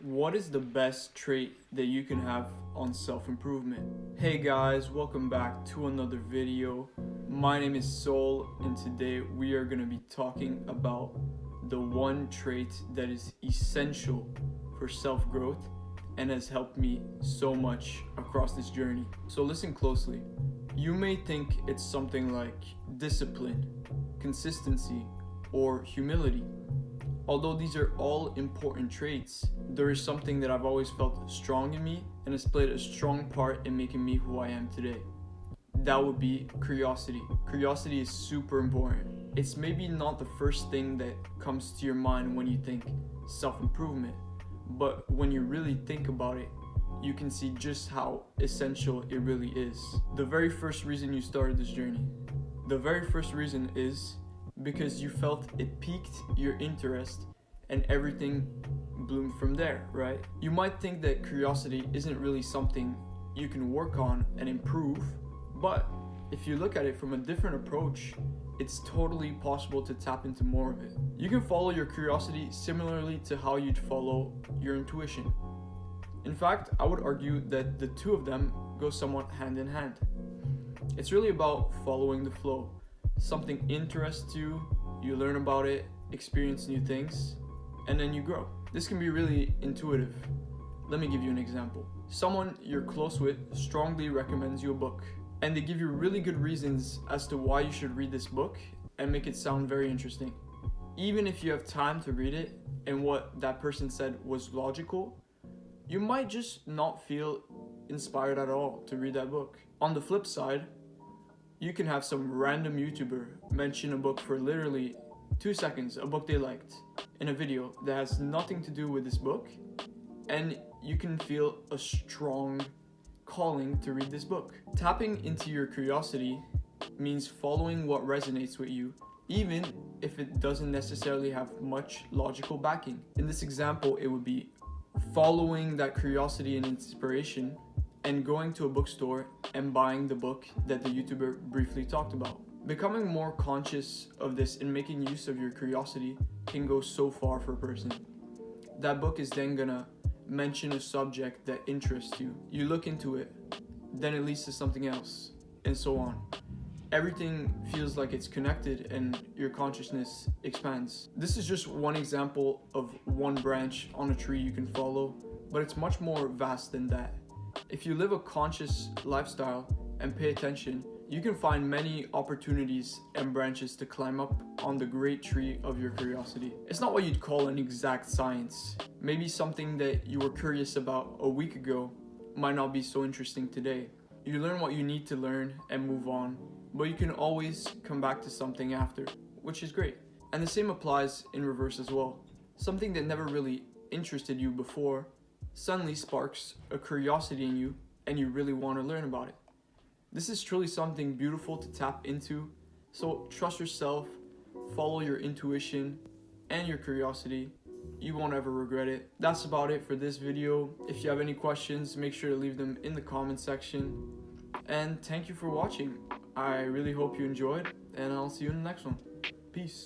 What is the best trait that you can have on self-improvement? Hey guys, welcome back to another video. My name is Sol, and today we are going to be talking about the one trait that is essential for self-growth and has helped me so much across this journey. So listen closely. You may think it's something like discipline, consistency, or humility. Although these are all important traits, there is something that I've always felt strong in me and has played a strong part in making me who I am today. That would be curiosity. Curiosity is super important. It's maybe not the first thing that comes to your mind when you think self-improvement, but when you really think about it, you can see just how essential it really is. The very first reason you started this journey, the very first reason is because you felt it piqued your interest and everything bloomed from there, right? You might think that curiosity isn't really something you can work on and improve, but if you look at it from a different approach, it's totally possible to tap into more of it. You can follow your curiosity similarly to how you'd follow your intuition. In fact, I would argue that the two of them go somewhat hand in hand. It's really about following the flow. Something interests you, you learn about it, experience new things, and then you grow. This can be really intuitive. Let me give you an example. Someone you're close with strongly recommends you a book, and they give you really good reasons as to why you should read this book and make it sound very interesting. Even if you have time to read it and what that person said was logical, you might just not feel inspired at all to read that book. On the flip side, you can have some random YouTuber mention a book for literally 2 seconds, a book they liked, in a video that has nothing to do with this book, and you can feel a strong calling to read this book. Tapping into your curiosity means following what resonates with you, even if it doesn't necessarily have much logical backing. In this example, it would be following that curiosity and inspiration and going to a bookstore and buying the book that the YouTuber briefly talked about. Becoming more conscious of this and making use of your curiosity can go so far for a person. That book is then gonna mention a subject that interests you. You look into it, then it leads to something else, and so on. Everything feels like it's connected and your consciousness expands. This is just one example of one branch on a tree you can follow, but it's much more vast than that. If you live a conscious lifestyle and pay attention, you can find many opportunities and branches to climb up on the great tree of your curiosity. It's not what you'd call an exact science. Maybe something that you were curious about a week ago might not be so interesting today. You learn what you need to learn and move on, but you can always come back to something after, which is great. And the same applies in reverse as well. Something that never really interested you before suddenly sparks a curiosity in you and you really want to learn about it. This is truly something beautiful to tap into, so trust yourself, follow your intuition and your curiosity. You won't ever regret it. That's about it for this video. If you have any questions, make sure to leave them in the comment section. And thank you for watching. I really hope you enjoyed, and I'll see you in the next one. Peace.